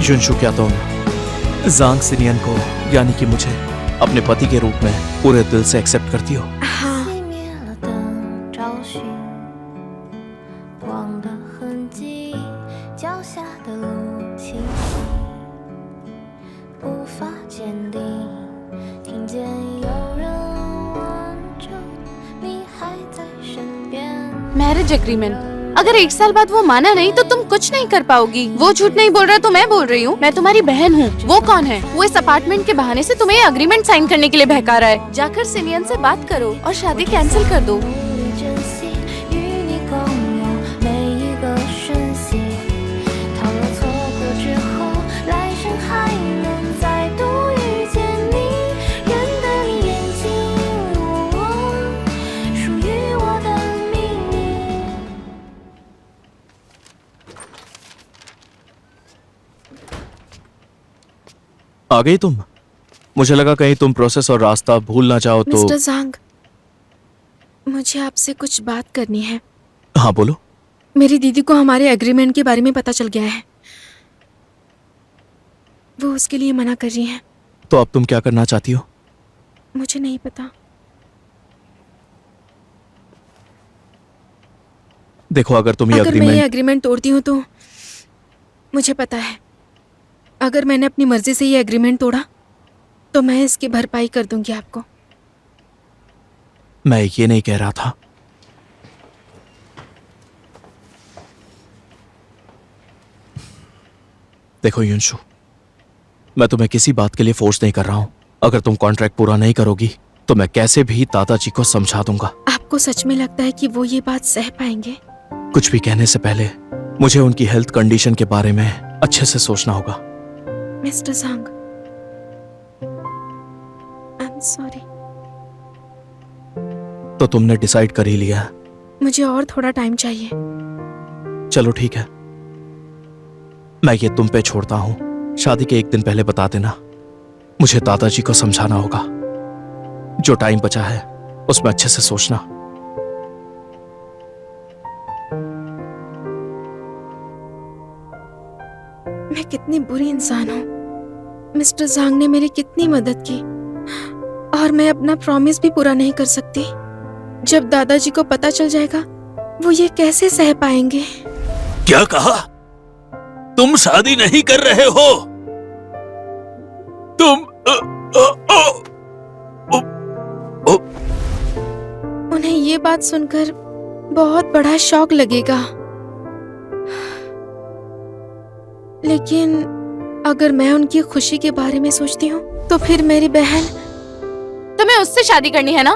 युनशु, क्या तुम जांग सिनियन को यानी कि मुझे अपने पति के रूप में पूरे दिल से एक्सेप्ट करती हो? हाँ। मैरिज एग्रीमेंट, अगर 1 साल बाद वो माना नहीं तो तुम कुछ नहीं कर पाओगी। वो झूठ नहीं बोल रहा तो मैं बोल रही हूँ। मैं तुम्हारी बहन हूँ। वो कौन है? वो इस अपार्टमेंट के बहाने से तुम्हें अग्रीमेंट साइन करने के लिए बहका रहा है। जाकर सिनियन से बात करो और शादी कैंसिल कर दो। आ गई तुम? मुझे लगा कहीं तुम प्रोसेस और रास्ता भूल ना जाओ तो। मिस्टर जांग, मुझे आपसे कुछ बात करनी है। हाँ बोलो। मेरी दीदी को हमारे एग्रीमेंट के बारे में पता चल गया है। वो उसके लिए मना कर रही हैं। तो अब तुम क्या करना चाहती हो? मुझे नहीं पता। देखो, अगर तुम मैं ये एग्रीमेंट तोड़ती हूँ तो मुझे पता है, अगर मैंने अपनी मर्जी से ये एग्रीमेंट तोड़ा तो मैं इसकी भरपाई कर दूंगी आपको। मैं ये नहीं कह रहा था। देखो युनशु, मैं तुम्हें किसी बात के लिए फोर्स नहीं कर रहा हूं। अगर तुम कॉन्ट्रैक्ट पूरा नहीं करोगी तो मैं कैसे भी दादाजी को समझा दूंगा। आपको सच में लगता है कि वो ये बात सह पाएंगे? कुछ भी कहने से पहले मुझे उनकी हेल्थ कंडीशन के बारे में अच्छे से सोचना होगा। Mister Zhang, I am sorry. तो तुमने डिसाइड कर ही लिया? मुझे और थोड़ा टाइम चाहिए। चलो ठीक है, मैं ये तुम पे छोड़ता हूं। शादी के 1 दिन पहले बता देना। मुझे दादाजी को समझाना होगा। जो टाइम बचा है उसमें अच्छे से सोचना। मैं कितनी बुरी इंसान हूँ। मिस्टर जांग ने मेरी कितनी मदद की और मैं अपना प्रॉमिस भी पूरा नहीं कर सकती। जब दादाजी को पता चल जाएगा वो ये कैसे सह पाएंगे? क्या कहा? तुम शादी नहीं कर रहे हो? तुम उन्हें ये बात सुनकर बहुत बड़ा शॉक लगेगा, लेकिन अगर मैं उनकी खुशी के बारे में सोचती हूँ तो फिर मेरी बहन। तुम्हें उससे शादी करनी है ना?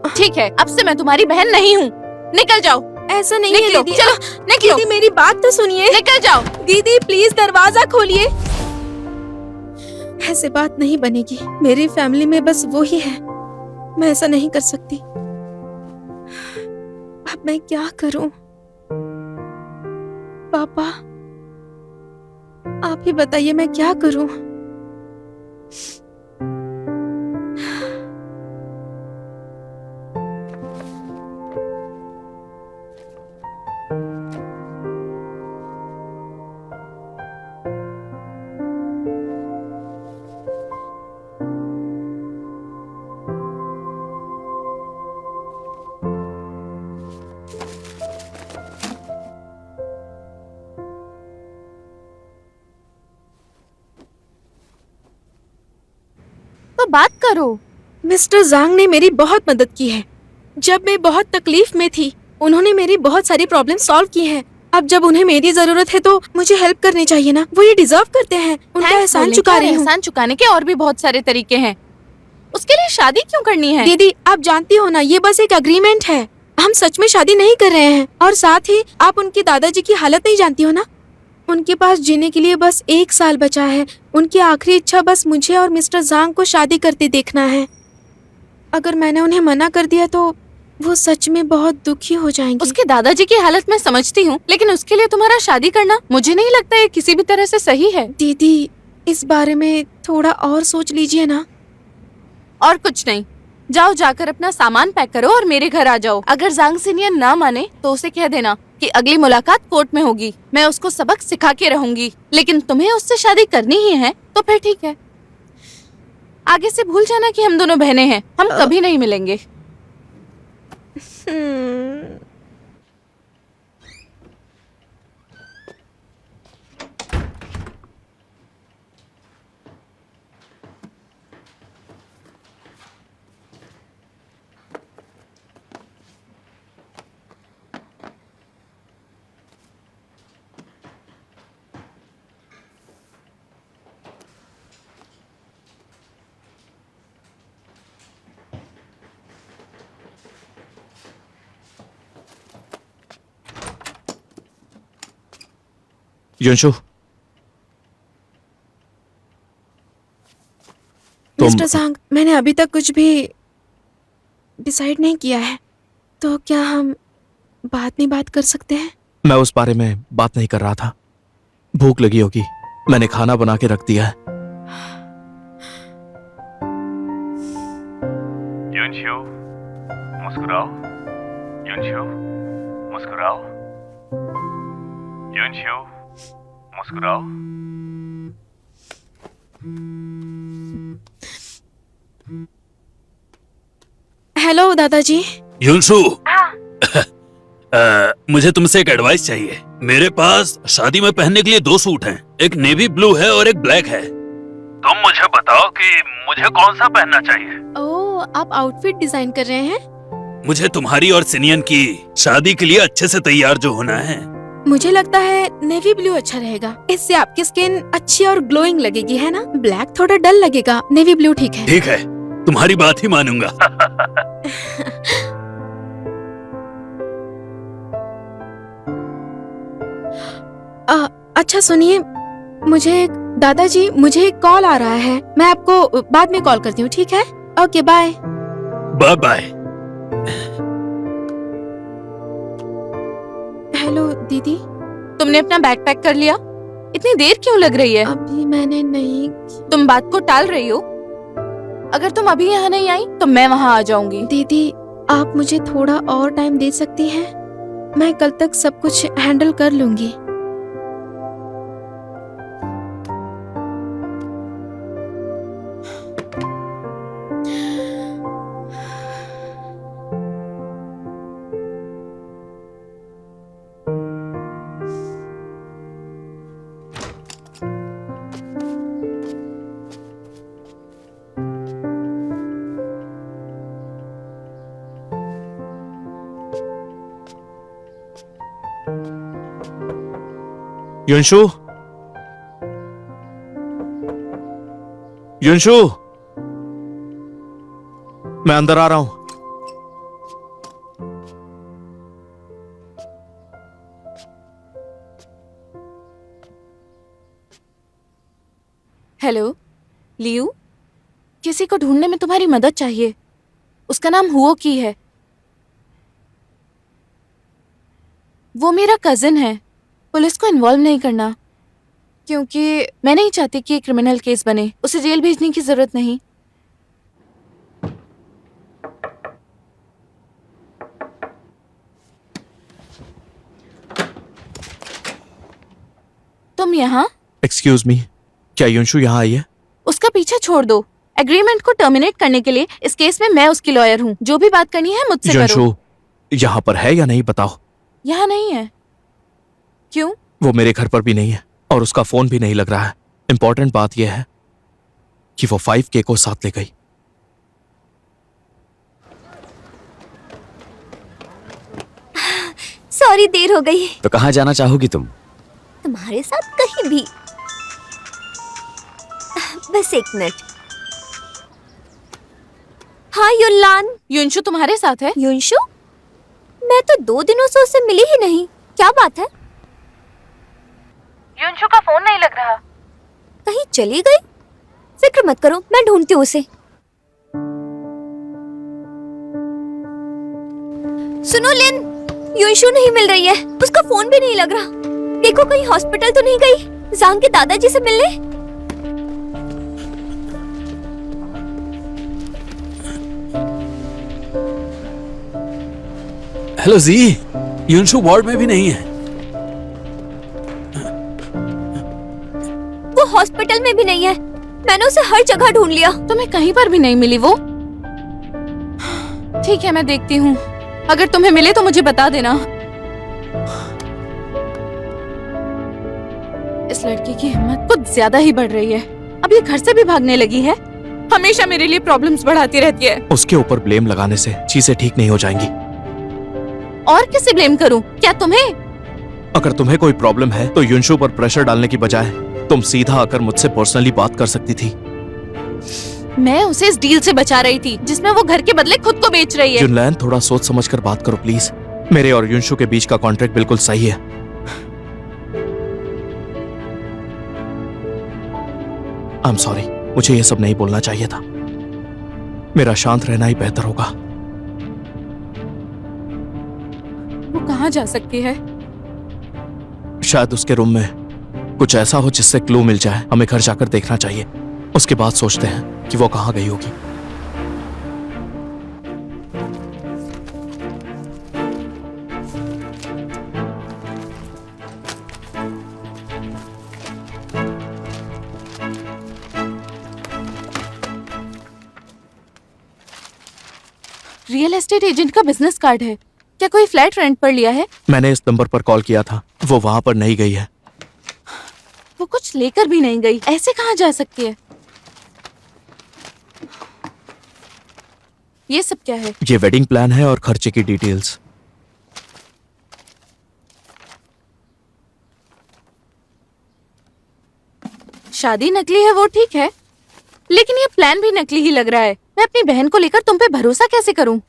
ठीक है, अब से मैं तुम्हारी बहन नहीं हूँ। निकल जाओ। ऐसा नहीं है दीदी। चलो निकलो। दीदी मेरी बात तो सुनिए। निकल जाओ। दीदी प्लीज दरवाजा खोलिए। ऐसे बात नहीं बनेगी। मेरी फैमिली में बस वो ही है। मैं ऐसा नहीं कर सकती। अब मैं क्या करूं? पापा, आप ही बताइए मैं क्या करूं? तो बात करो। मिस्टर जांग ने मेरी बहुत मदद की है। जब मैं बहुत तकलीफ में थी उन्होंने मेरी बहुत सारी प्रॉब्लम सॉल्व की है। अब जब उन्हें मेरी जरूरत है तो मुझे हेल्प करनी चाहिए ना। वो ये डिजर्व करते हैं। उनका एहसान चुका रही हूँ। एहसान चुकाने के और भी बहुत सारे तरीके हैं। उसके लिए शादी क्यों करनी है? दीदी आप जानती हो ना, ये बस एक एग्रीमेंट है। हम सच में शादी नहीं कर रहे हैं। और साथ ही आप उनके दादाजी की हालत नहीं जानती हो ना। उनके पास जीने के लिए बस 1 साल बचा है। उनकी आखिरी इच्छा बस मुझे और मिस्टर जांग को शादी करते देखना है। अगर मैंने उन्हें मना कर दिया तो वो सच में बहुत दुखी हो जाएंगे। उसके दादाजी की हालत मैं समझती हूँ, लेकिन उसके लिए तुम्हारा शादी करना मुझे नहीं लगता ये किसी भी तरह से सही है। दीदी इस बारे में थोड़ा और सोच लीजिए ना। और कुछ नहीं, जाओ जाकर अपना सामान पैक करो और मेरे घर आ जाओ। अगर जांग सिनियन ना माने तो उसे कह देना कि अगली मुलाकात कोर्ट में होगी। मैं उसको सबक सिखा के रहूंगी, लेकिन तुम्हें उससे शादी करनी ही है तो फिर ठीक है। आगे से भूल जाना कि हम दोनों बहनें हैं, हम कभी नहीं मिलेंगे। युनशु, मिस्टर सांग, मैंने अभी तक कुछ भी डिसाइड नहीं किया है, तो क्या हम बाद में बात कर सकते हैं? मैं उस बारे में बात नहीं कर रहा था। भूख लगी होगी, मैंने खाना बना के रख दिया है। युनशु, मुस्कुराओ। युनशु, मुस्कुराओ। युनशु, मुस्कुराओ। हेलो दादाजी। युनशु, मुझे तुमसे एक एडवाइस चाहिए। मेरे पास शादी में पहनने के लिए 2 सूट हैं, एक नेवी ब्लू है और एक ब्लैक है। तुम मुझे बताओ कि मुझे कौन सा पहनना चाहिए। ओह, आप आउटफिट डिजाइन कर रहे हैं? मुझे तुम्हारी और सिनियन की शादी के लिए अच्छे से तैयार जो होना है। मुझे लगता है नेवी ब्लू अच्छा रहेगा, इससे आपकी स्किन अच्छी और ग्लोइंग लगेगी, है ना? ब्लैक थोड़ा डल लगेगा, नेवी ब्लू ठीक है। ठीक है, तुम्हारी बात ही मानूंगा। अच्छा सुनिए, दादाजी मुझे एक कॉल आ रहा है, मैं आपको बाद में कॉल करती हूँ, ठीक है? Okay, bye. Bye bye. Hello दीदी। तुमने अपना बैग पैक कर लिया? इतनी देर क्यों लग रही है? अभी मैंने नहीं। तुम बात को टाल रही हो। अगर तुम अभी यहाँ नहीं आई तो मैं वहाँ आ जाऊंगी। दीदी, आप मुझे थोड़ा और टाइम दे सकती हैं? मैं कल तक सब कुछ हैंडल कर लूंगी। युनशु, युनशु, मैं अंदर आ रहा हूं। हेलो लियू, किसी को ढूंढने में तुम्हारी मदद चाहिए। उसका नाम हुओ की है। वो मेरा कजिन है। पुलिस को इन्वॉल्व नहीं करना, क्योंकि मैं नहीं चाहती कि ये क्रिमिनल केस बने। उसे जेल भेजने की जरूरत नहीं। तुम यहाँ? एक्सक्यूज मी, क्या युनशु यहाँ आई है? उसका पीछा छोड़ दो। एग्रीमेंट को टर्मिनेट करने के लिए इस केस में मैं उसकी लॉयर हूँ। जो भी बात करनी है मुझसे करो। युनशु यहाँ पर है या नहीं, बताओ। यहाँ नहीं है। क्यों? वो मेरे घर पर भी नहीं है और उसका फोन भी नहीं लग रहा है। इंपॉर्टेंट बात यह है कि वो 5K को साथ ले गई। सॉरी, देर हो गई। तो कहाँ जाना चाहोगी तुम? तुम्हारे साथ कहीं भी। बस 1 मिनट। हाँ युनलान। युनशु तुम्हारे साथ है? युनशु? मैं तो 2 दिनों से उससे मिली ही नहीं। क्या बात है? युनशु का फोन नहीं लग रहा। कहीं चली गई? फिक्र मत करो, मैं ढूंढती हूँ उसे। सुनो लिन, युनशु नहीं मिल रही है। उसका फोन भी नहीं लग रहा। देखो कहीं हॉस्पिटल तो नहीं गई जांग के दादाजी से मिलने। हेलो जी। युनशु वार्ड में भी नहीं है। वो हॉस्पिटल में भी नहीं है। मैंने उसे हर जगह ढूंढ लिया। तुम्हें कहीं पर भी नहीं मिली वो? ठीक है, मैं देखती हूँ। अगर तुम्हें मिले तो मुझे बता देना। इस लड़की की हिम्मत कुछ ज्यादा ही बढ़ रही है। अब ये घर से भी भागने लगी है। हमेशा मेरे लिए प्रॉब्लम्स बढ़ाती रहती है। उसके ऊपर ब्लेम लगाने से चीजें ठीक नहीं हो जाएंगी। और किसे ब्लेम करूं? क्या तुम्हें? अगर तुम्हें कोई प्रॉब्लम है तो युनशु पर प्रेशर डालने की बजाय तुम सीधा आकर मुझसे पर्सनली बात कर सकती थी। मैं उसे इस डील से बचा रही थी जिसमें वो घर के बदले खुद को बेच रही है। जुनलैन, थोड़ा सोच समझ कर बात करो प्लीज। मेरे और युनशु के बीच का कॉन्ट्रैक्ट बिल्कुल सही है। आई एम सॉरी, मुझे ये सब नहीं बोलना चाहिए था। मेरा शांत रहना ही बेहतर होगा। वो कहाँ जा सकती है? शायद उसके रूम में कुछ ऐसा हो जिससे क्लू मिल जाए। हमें घर जाकर देखना चाहिए, उसके बाद सोचते हैं कि वो कहाँ गई होगी। रियल एस्टेट एजेंट का बिजनेस कार्ड है। क्या कोई फ्लैट रेंट पर लिया है? मैंने इस नंबर पर कॉल किया था, वो वहां पर नहीं गई है। वो कुछ लेकर भी नहीं गई। ऐसे कहाँ जा सकती है? ये सब क्या है? ये वेडिंग प्लान है और खर्चे की डिटेल्स। शादी नकली है वो ठीक है, लेकिन ये प्लान भी नकली ही लग रहा है। मैं अपनी बहन को लेकर तुम पे भरोसा कैसे करूं?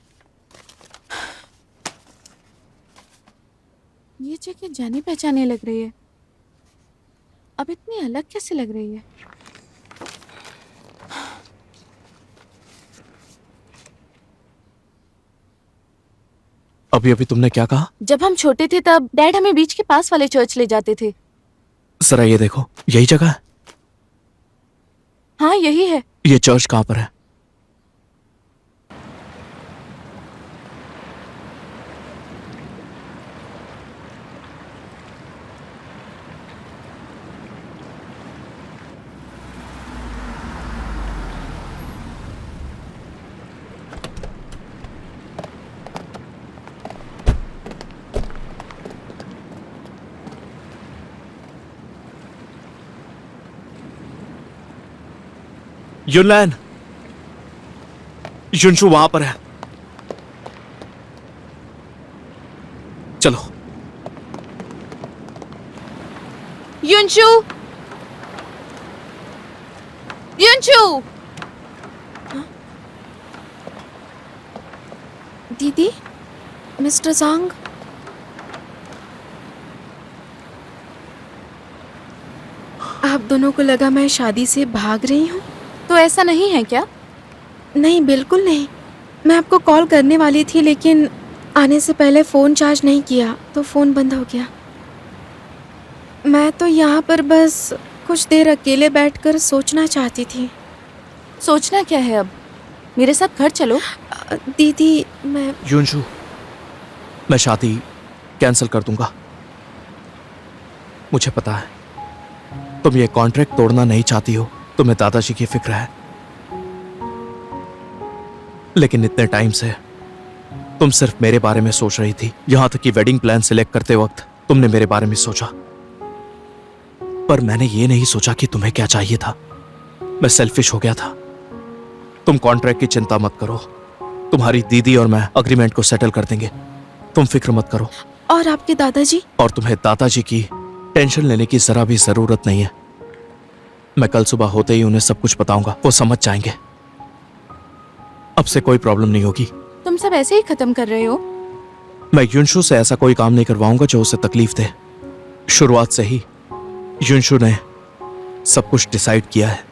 ये जगह जानी पहचानी लग रही है। अब इतनी अलग कैसे लग रही है? अभी अभी तुमने क्या कहा? जब हम छोटे थे तब डैड हमें बीच के पास वाले चर्च ले जाते थे। जरा ये देखो, यही जगह है? हाँ, यही है। ये चर्च कहाँ पर है? युनलैन, युनशु वहां पर है। चलो। युनशु! युनशु! दीदी, मिस्टर ज़ांग, आप दोनों को लगा मैं शादी से भाग रही हूँ? तो ऐसा नहीं है क्या? नहीं, बिल्कुल नहीं। मैं आपको कॉल करने वाली थी लेकिन आने से पहले फ़ोन चार्ज नहीं किया तो फ़ोन बंद हो गया। मैं तो यहाँ पर बस कुछ देर अकेले बैठकर सोचना चाहती थी। सोचना क्या है अब? मेरे साथ घर चलो। दीदी, मैं युनशु, मैं शादी कैंसिल कर दूंगा। मुझे पता है तुम ये कॉन्ट्रैक्ट तोड़ना नहीं चाहती हो, तुम्हें दादाजी की फिक्र है, लेकिन इतने टाइम से तुम सिर्फ मेरे बारे में सोच रही थी। यहां तक कि वेडिंग प्लान सिलेक्ट करते वक्त तुमने मेरे बारे में सोचा, पर मैंने ये नहीं सोचा कि तुम्हें क्या चाहिए था। मैं सेल्फिश हो गया था। तुम कॉन्ट्रैक्ट की चिंता मत करो, तुम्हारी दीदी और मैं अग्रीमेंट को सेटल कर देंगे, तुम फिक्र मत करो। और आपके दादाजी? और तुम्हें दादाजी की टेंशन लेने की जरा भी जरूरत नहीं है। मैं कल सुबह होते ही उन्हें सब कुछ बताऊंगा, वो समझ जाएंगे। अब से कोई प्रॉब्लम नहीं होगी। तुम सब ऐसे ही खत्म कर रहे हो? मैं युनशु से ऐसा कोई काम नहीं करवाऊंगा जो उसे तकलीफ दे। शुरुआत से ही युनशु ने सब कुछ डिसाइड किया है।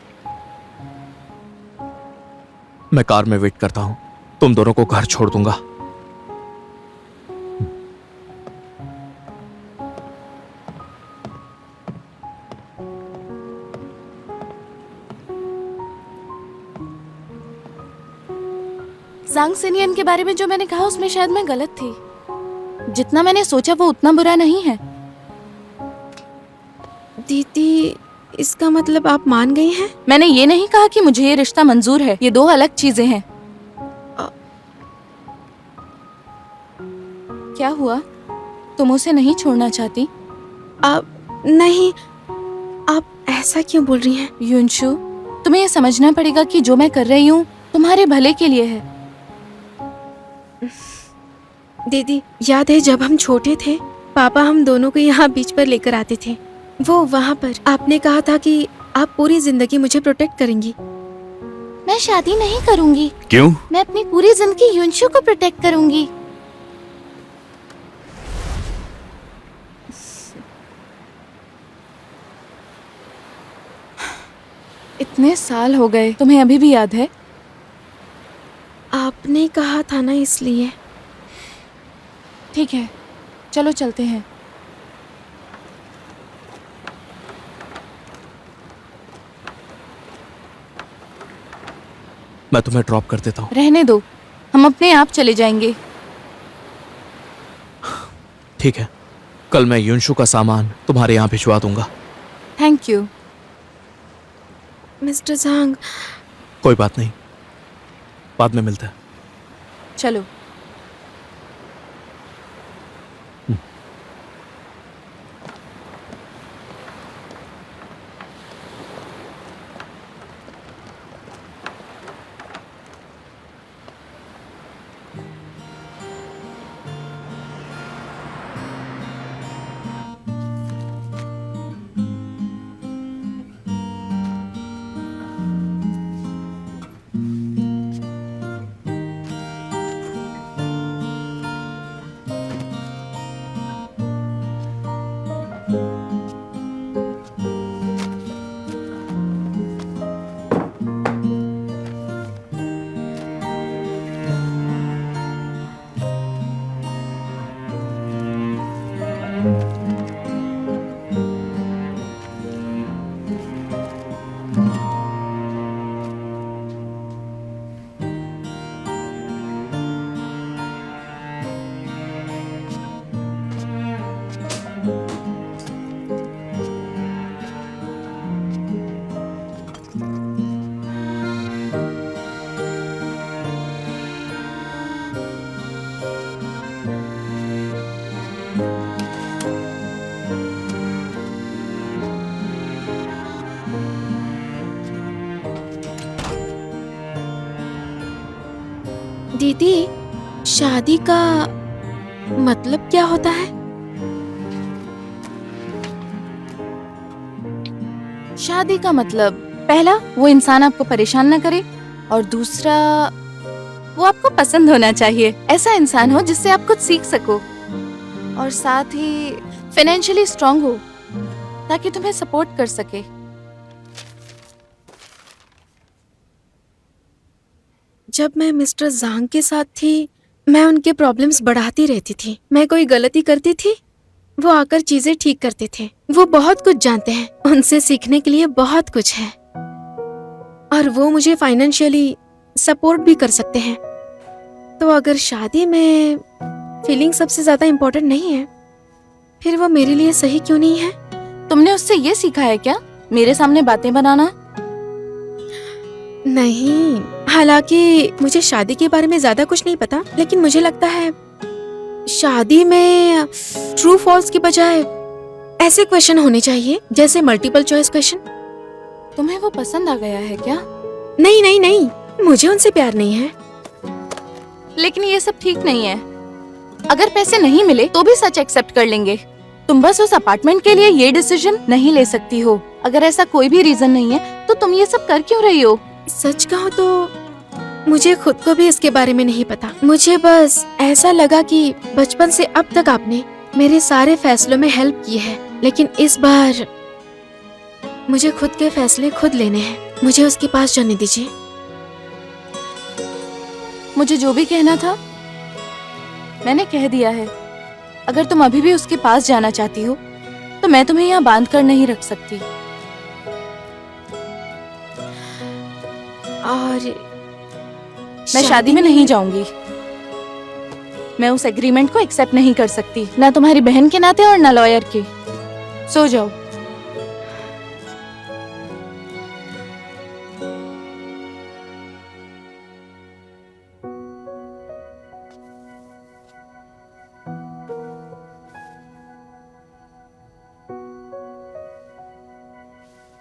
मैं कार में वेट करता हूं, तुम दोनों को घर छोड़ दूंगा। ज़ांग सिनियन के बारे में जो मैंने कहा उसमें शायद मैं गलत थी। जितना मैंने सोचा वो उतना बुरा नहीं है। दीदी, इसका मतलब आप मान गई हैं? मैंने ये नहीं कहा कि मुझे ये रिश्ता मंजूर है, ये दो अलग चीजें हैं। क्या हुआ, तुम उसे नहीं छोड़ना चाहती? आप नहीं, आप ऐसा क्यों बोल रही हैं? युनशु, तुम्हें ये समझना पड़ेगा कि जो मैं कर रही हूँ तुम्हारे भले के लिए है। दीदी, याद है जब हम छोटे थे, पापा हम दोनों को यहाँ बीच पर लेकर आते थे। वो वहाँ पर आपने कहा था कि आप पूरी जिंदगी मुझे प्रोटेक्ट करेंगी। मैं शादी नहीं करूंगी। क्यों? मैं अपनी पूरी जिंदगी युनशु को प्रोटेक्ट करूंगी। इतने साल हो गए, तुम्हें अभी भी याद है? आपने कहा था ना, इसलिए। ठीक है, चलो चलते हैं। मैं तुम्हें ड्रॉप कर देता हूँ। रहने दो, हम अपने आप चले जाएंगे। ठीक है, कल मैं युनशु का सामान तुम्हारे यहाँ भिजवा दूंगा। Thank you. मिस्टर झांग, कोई बात नहीं, बाद में मिलते हैं। चलो। दीदी, शादी का मतलब क्या होता है? शादी का मतलब, पहला, वो इंसान आपको परेशान न करे, और दूसरा, वो आपको पसंद होना चाहिए। ऐसा इंसान हो जिससे आप कुछ सीख सको, और साथ ही फाइनेंशियली स्ट्रांग हो ताकि तुम्हें सपोर्ट कर सके। जब मैं मिस्टर झांग के साथ थी, मैं उनके प्रॉब्लम्स बढ़ाती रहती थी। मैं कोई गलती करती थी, वो आकर चीजें ठीक करते थे। वो बहुत कुछ जानते हैं, उनसे सीखने के लिए बहुत कुछ है, और वो मुझे फाइनेंशियली सपोर्ट भी कर सकते हैं। तो अगर शादी में फीलिंग सबसे ज्यादा इम्पोर्टेंट नहीं है, फिर वो मेरे लिए सही क्यों नहीं है? तुमने उससे ये सीखा है क्या, मेरे सामने बातें बनाना? नहीं, हालांकि मुझे शादी के बारे में ज्यादा कुछ नहीं पता, लेकिन मुझे लगता है शादी में ट्रू फॉल्स की बजाय ऐसे क्वेश्चन होने चाहिए जैसे मल्टीपल चॉइस क्वेश्चन। तुम्हें वो पसंद आ गया है क्या? नहीं नहीं नहीं, मुझे उनसे प्यार नहीं है। लेकिन ये सब ठीक नहीं है। अगर पैसे नहीं मिले तो भी सच एक्सेप्ट कर लेंगे। तुम बस उस अपार्टमेंट के लिए ये डिसीजन नहीं ले सकती हो। अगर ऐसा कोई भी रीजन नहीं है तो तुम ये सब कर क्यों रही हो? सच कहूँ तो मुझे खुद को भी इसके बारे में नहीं पता। मुझे बस ऐसा लगा कि बचपन से अब तक आपने मेरे सारे फैसलों में हेल्प की है, लेकिन इस बार मुझे खुद के फैसले खुद लेने हैं। मुझे उसके पास जाने दीजिए। मुझे जो भी कहना था मैंने कह दिया है। अगर तुम अभी भी उसके पास जाना चाहती हो तो मैं तुम्हें यहाँ बांध कर नहीं रख सकती। और मैं शादी में नहीं जाऊंगी। मैं उस एग्रीमेंट को एक्सेप्ट नहीं कर सकती, ना तुम्हारी बहन के नाते और ना लॉयर के। सो जाओ।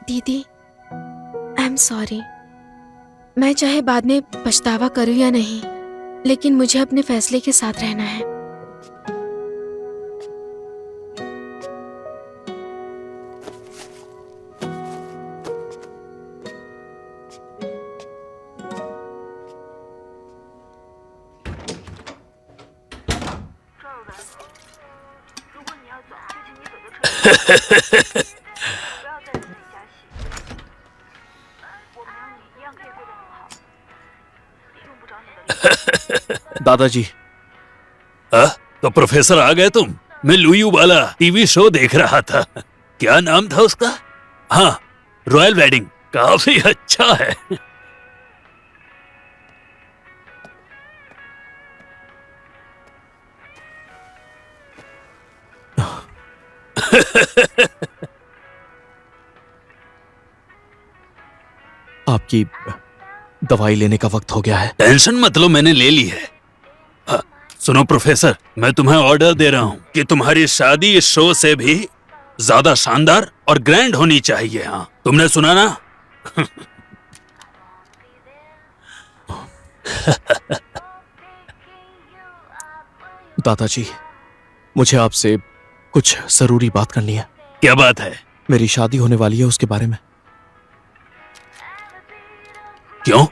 दीदी, आई एम सॉरी। मैं चाहे बाद में पछतावा करूं या नहीं, लेकिन मुझे अपने फैसले के साथ रहना है। दादाजी, तो प्रोफेसर आ गए तुम। मैं लुयू वाला टीवी शो देख रहा था। क्या नाम था उसका? हाँ, रॉयल वेडिंग। काफी अच्छा है। आपकी दवाई लेने का वक्त हो गया है। टेंशन मत लो, मैंने ले ली है। सुनो प्रोफेसर, मैं तुम्हें ऑर्डर दे रहा हूँ कि तुम्हारी शादी इस शो से भी ज्यादा शानदार और ग्रैंड होनी चाहिए। हाँ, तुमने सुना ना? दादाजी, मुझे आपसे कुछ जरूरी बात करनी है। क्या बात है? मेरी शादी होने वाली है, उसके बारे में। क्यों?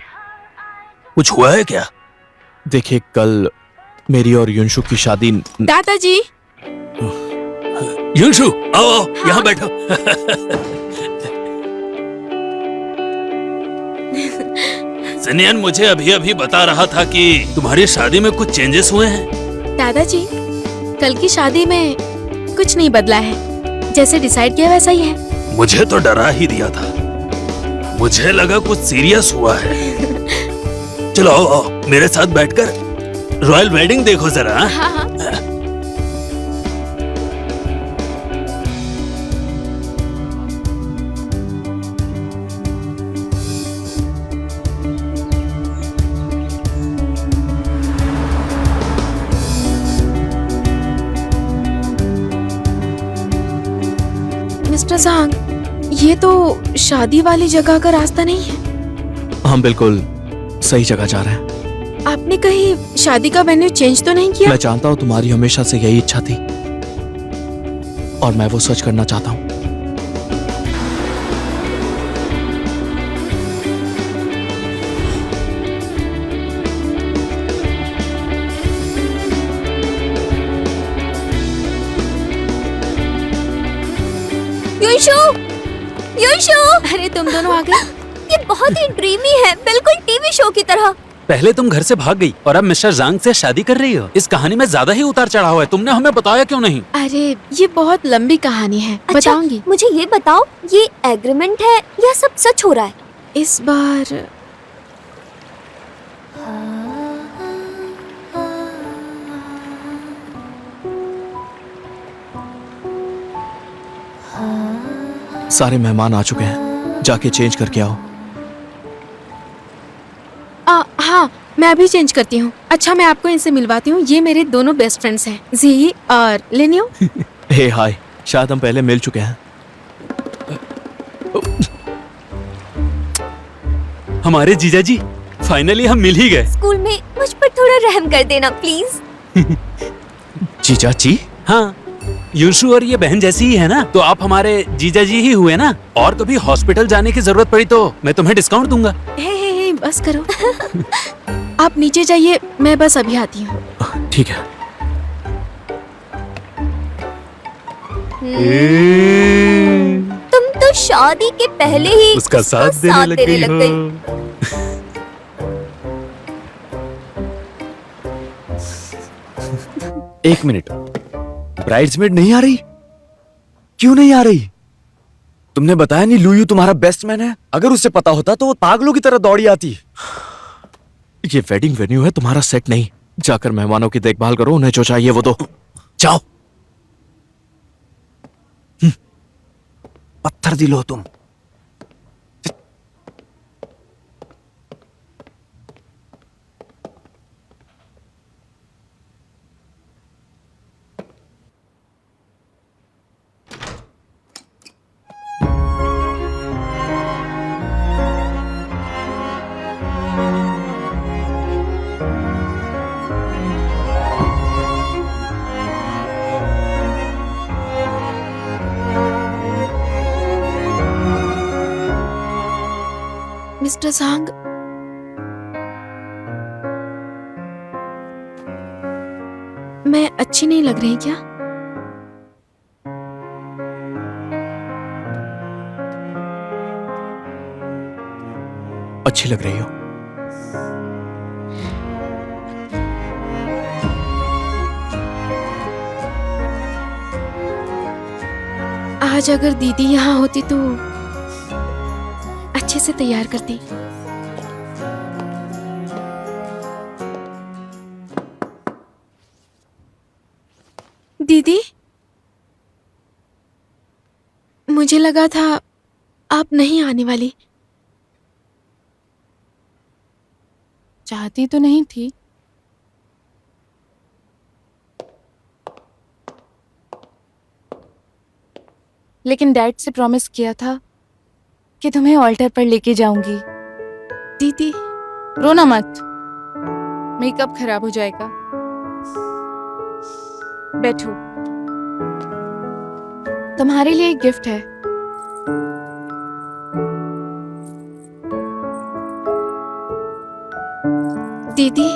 कुछ हुआ है क्या? देखिए, कल मेरी और युनशु की शादी। दादाजी, युनशु, आओ आओ, यहाँ बैठो। सिनियन मुझे अभी अभी बता रहा था कि तुम्हारी शादी में कुछ चेंजेस हुए हैं। दादाजी, कल की शादी में कुछ नहीं बदला है, जैसे डिसाइड किया वैसा ही है। मुझे तो डरा ही दिया था। मुझे लगा कुछ सीरियस हुआ है। चलो आओ आओ, मेरे साथ बैठकर रॉयल वेडिंग देखो जरा। हाँ हाँ। मिस्टर सांग, ये तो शादी वाली जगह का रास्ता नहीं है। हम बिल्कुल सही जगह जा रहे हैं। आपने कहीं शादी का वेन्यू चेंज तो नहीं किया? मैं जानता हूँ तुम्हारी हमेशा से यही इच्छा थी, और मैं वो सच करना चाहता हूँ। युनशु, युनशु! अरे तुम दोनों आ गए। ये बहुत ही ड्रीमी है, बिल्कुल टीवी शो की तरह। पहले तुम घर से भाग गई और अब मिस्टर जांग से शादी कर रही हो। इस कहानी में ज्यादा ही उतार चढ़ाव है। तुमने हमें बताया क्यों नहीं? अरे ये बहुत लंबी कहानी है, बताऊंगी। मुझे ये बताओ, ये एग्रीमेंट है या सब सच हो रहा है? इस बार सारे मेहमान आ चुके हैं, जाके चेंज करके आओ। हाँ, मैं अभी चेंज करती हूँ। अच्छा, मैं आपको इनसे मिलवाती हूँ। ये मेरे दोनों बेस्ट फ्रेंड्स हैं, जी और लेनियो। हे हाय, शायद हम पहले मिल चुके हैं। हमारे जीजा जी, फाइनली हम मिल ही गए। स्कूल में मुझ पर थोड़ा रहम कर देना प्लीज। जीजा जी? हाँ, युनशु और ये बहन जैसी ही है ना, तो आप हमारे जीजा जी ही हुए ना। और कभी हॉस्पिटल जाने की जरूरत पड़ी तो मैं तुम्हें डिस्काउंट दूंगा। हे, बस करो। आप नीचे जाइए, मैं बस अभी आती हूँ। ठीक है। तुम तो शादी के पहले ही उसका साथ देने लग गई हो। एक मिनट, ब्राइड्समेड नहीं आ रही? क्यों नहीं आ रही? तुमने बताया नहीं लुयू तुम्हारा बेस्ट मैन है। अगर उसे पता होता तो वो पागलों की तरह दौड़ी आती। ये वेडिंग वेन्यू है, तुम्हारा सेट नहीं। जाकर मेहमानों की देखभाल करो, उन्हें जो चाहिए वो दो। जाओ। पत्थर दिल हो तुम। मिस्टर सांग, मैं अच्छी नहीं लग रही क्या? अच्छी लग रही हो। आज अगर दीदी यहाँ होती तो अच्छे से तैयार करती। दीदी, मुझे लगा था आप नहीं आने वाली। चाहती तो नहीं थी, लेकिन डैड से प्रॉमिस किया था कि तुम्हें ऑल्टर पर लेके जाऊंगी। दीदी, रोना मत, मेकअप खराब हो जाएगा। बैठो, तुम्हारे लिए एक गिफ्ट है। दीदी,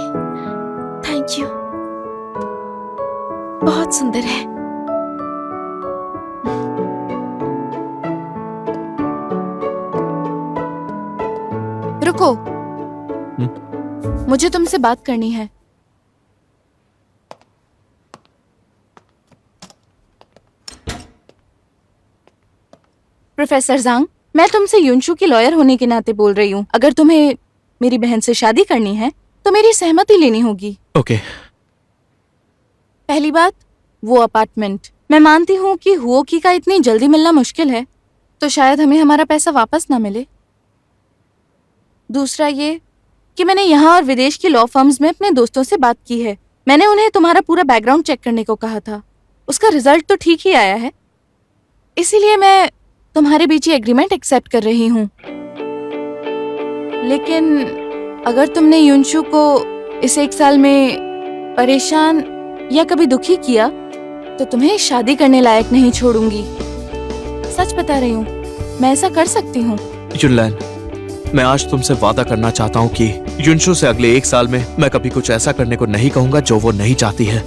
थैंक यू। बहुत सुंदर है। रुको, मुझे तुमसे बात करनी है। प्रोफेसर ज़ांग, मैं तुमसे युनशु की लॉयर होने के नाते बोल रही हूँ। अगर तुम्हें मेरी बहन से शादी करनी है तो मेरी सहमति लेनी होगी। ओके। पहली बात, वो अपार्टमेंट। मैं मानती हूँ कि हुओकी का इतनी जल्दी मिलना मुश्किल है, तो शायद हमें हमारा पैसा वापस ना मिले। दूसरा ये कि मैंने यहाँ और विदेश की लॉ फर्म्स में अपने दोस्तों से बात की है। मैंने उन्हें तुम्हारा पूरा बैकग्राउंड चेक करने को कहा था। उसका रिजल्ट तो ठीक ही आया है, इसीलिए मैं तुम्हारे बीच ये एग्रीमेंट एक्सेप्ट कर रही हूँ। लेकिन अगर तुमने युनशु को इस 1 साल में परेशान या कभी दुखी किया तो तुम्हें शादी करने लायक नहीं छोड़ूंगी। सच बता रही हूँ, मैं ऐसा कर सकती हूँ। युनलैन, मैं आज तुमसे वादा करना चाहता हूँ कि युनशु से अगले 1 साल में मैं कभी कुछ ऐसा करने को नहीं कहूंगा जो वो नहीं चाहती है।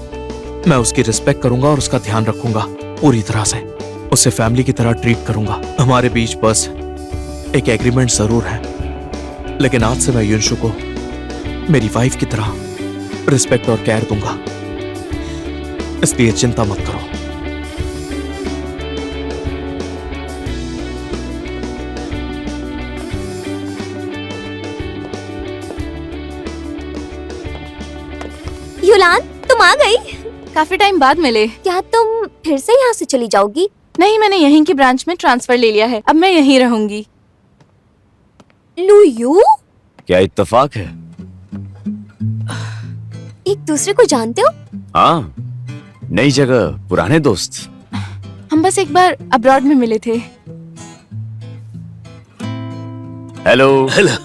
मैं उसकी रिस्पेक्ट करूंगा और उसका ध्यान रखूंगा पूरी तरह से। उसे फैमिली की तरह ट्रीट करूंगा। हमारे बीच बस एक एग्रीमेंट जरूर है, लेकिन आज से मैं युनशु को मेरी वाइफ की तरह रिस्पेक्ट और केयर दूंगा, इसलिए चिंता मत करो। युलान, तुम आ गई? काफी टाइम बाद मिले। क्या तुम फिर से यहाँ से चली जाओगी? नहीं, मैंने यहीं की ब्रांच में ट्रांसफर ले लिया है। अब मैं यहीं रहूंगी। लुयू, क्या इत्तेफाक है? एक दूसरे को जानते हो? हाँ, नई जगह, पुराने दोस्त। हम बस एक बार अब्रॉड में मिले थे। हेलो। हेलो।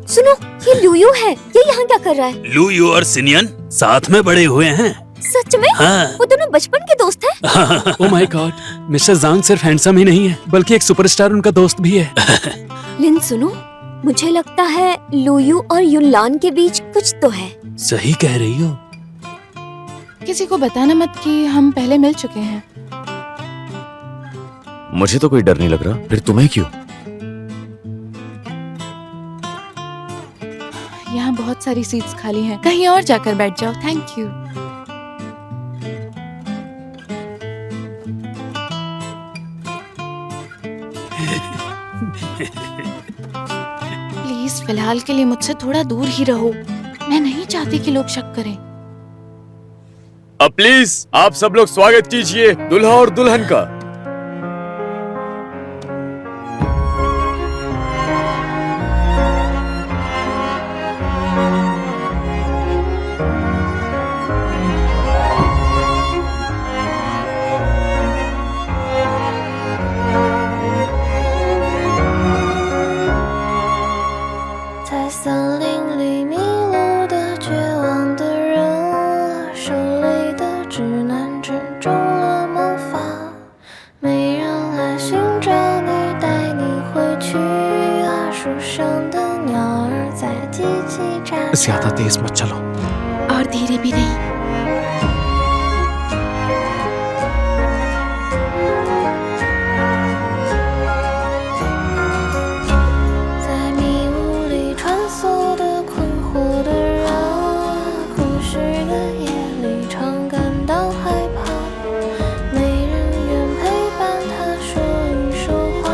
सुनो, ये लुयू है। ये यहाँ क्या कर रहा है? लुयू और सिनियन साथ में बड़े हुए हैं। सच में? हाँ। वो दोनों बचपन के दोस्त हैं? ओह माय गॉड, मिस्टर ज़ांग सिर्फ हैंडसम ही नहीं है बल्कि एक सुपरस्टार उनका दोस्त भी है। लिन, सुनो, मुझे लगता है लुयू और युनलान के बीच कुछ तो है। सही कह रही हो। किसी को बताना मत कि हम पहले मिल चुके हैं। मुझे तो कोई डर नहीं लग रहा, फिर तुम्हें क्यों? यहाँ बहुत सारी सीट्स खाली हैं। कहीं और जाकर बैठ जाओ। Thank you. प्लीज फिलहाल के लिए मुझसे थोड़ा दूर ही रहो। मैं नहीं चाहती कि लोग शक करें। अब प्लीज आप सब लोग स्वागत कीजिए दुल्हा और दुल्हन का।在森林里迷路的绝望的人，手里的指南针中了魔法，没人来寻找你，带你回去啊！树上的鸟儿在叽叽喳喳。 ज्यादा तेज मत चलो। और धीरे भी नहीं। 在迷雾里穿梭的困惑的人，故事的夜里常感到害怕，没人愿陪伴他说一说话，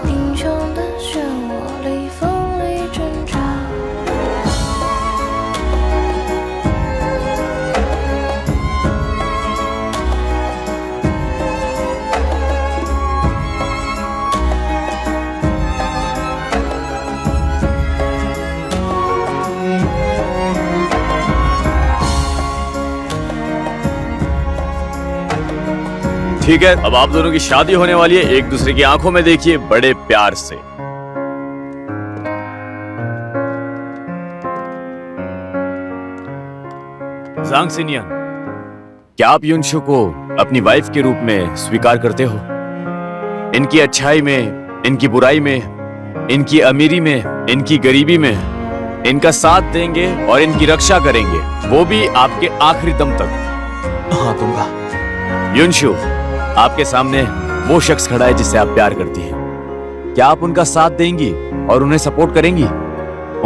贫穷的漩涡里锋利挣扎。 ठीक है, अब आप दोनों की शादी होने वाली है। एक दूसरे की आंखों में देखिए बड़े प्यार से। ज़ांग सिनियन, क्या आप युनशु को अपनी वाइफ के रूप में स्वीकार करते हो? इनकी अच्छाई में, इनकी बुराई में, इनकी अमीरी में, इनकी गरीबी में इनका साथ देंगे और इनकी रक्षा करेंगे, वो भी आपके आखिरी दम तक। हाँ दूंगा। युनशु, आपके सामने वो शख्स खड़ा है जिससे आप प्यार करती हैं। क्या आप उनका साथ देंगी और उन्हें सपोर्ट करेंगी?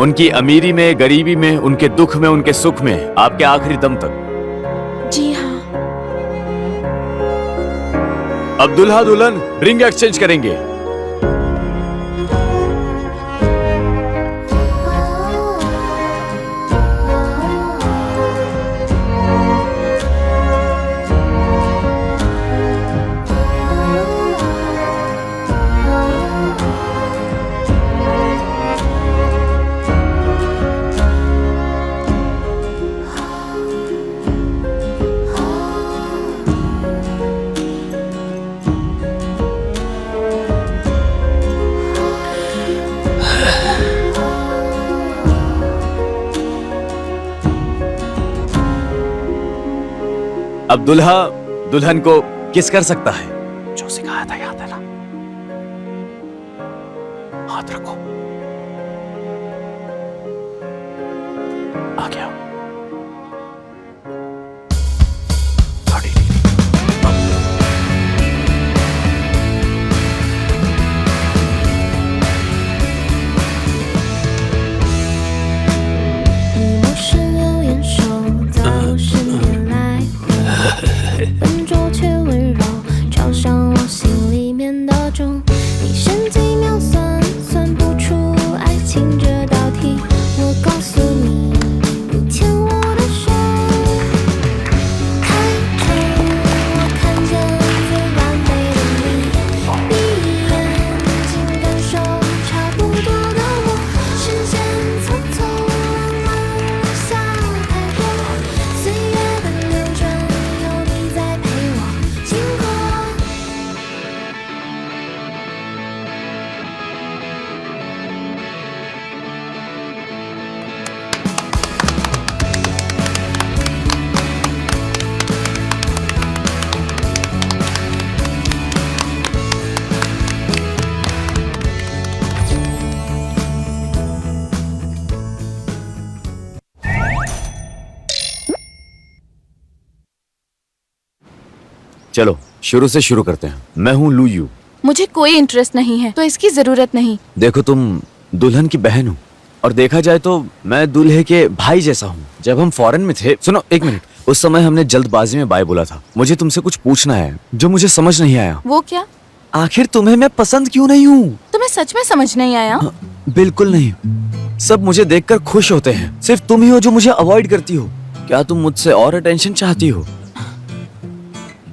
उनकी अमीरी में, गरीबी में, उनके दुख में, उनके सुख में, आपके आखिरी दम तक। जी हाँ। अब दुल्हा दुल्हन रिंग एक्सचेंज करेंगे। अब दुल्हा दुल्हन को किस कर सकता है? जो सिखाया था याद है ना? हाथ रखो। आ गया। गाड़ी ली। चलो शुरू से शुरू करते हैं। मैं हूँ लुयू। मुझे कोई इंटरेस्ट नहीं है, तो इसकी जरूरत नहीं। देखो, तुम दुल्हन की बहन हो और देखा जाए तो मैं दूल्हे के भाई जैसा हूँ। जब हम फॉरेन में थे, सुनो एक मिनट, उस समय हमने जल्दबाजी में बाय बोला था। मुझे तुमसे कुछ पूछना है जो मुझे समझ नहीं आया। वो क्या? आखिर तुम्हें मैं पसंद क्यों नहीं हूँ? तुम्हें सच में समझ नहीं आया? बिल्कुल नहीं। सब मुझे देखकर खुश होते हैं। सिर्फ तुम ही हो जो मुझे अवॉइड करती हो। क्या तुम मुझसे और अटेंशन चाहती हो?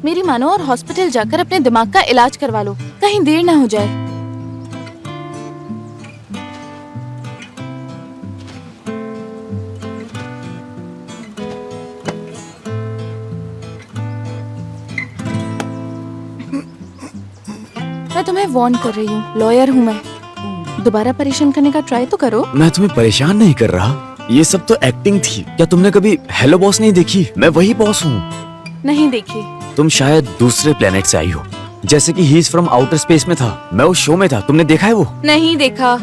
मेरी मानो और हॉस्पिटल जाकर अपने दिमाग का इलाज करवा लो, कहीं देर ना हो जाए। मैं तुम्हें वार्न कर रही हूँ, लॉयर हूँ मैं। दोबारा परेशान करने का ट्राई तो करो। मैं तुम्हें परेशान नहीं कर रहा, ये सब तो एक्टिंग थी। क्या तुमने कभी हेलो बॉस नहीं देखी? मैं वही बॉस हूँ। नहीं देखी। तुम शायद दूसरे प्लेनेट से आई हो, जैसे कि he is from outer space में था। मैं उस शो में था, तुमने देखा है वो? नहीं देखा,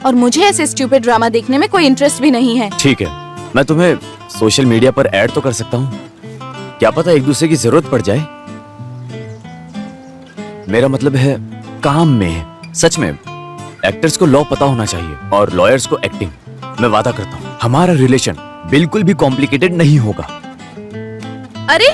और मुझे ऐसे स्टूपिड ड्रामा देखने में कोई इंटरेस्ट भी नहीं है। ठीक है, मैं तुम्हें सोशल मीडिया पर ऐड तो कर सकता हूँ। क्या पता एक दूसरे की जरूरत पड़ जाए। मेरा मतलब है काम में। सच में एक्टर्स को लॉ पता होना चाहिए और लॉयर्स को एक्टिंग। मैं वादा करता हूँ हमारा रिलेशन बिल्कुल भी कॉम्प्लिकेटेड नहीं होगा। अरे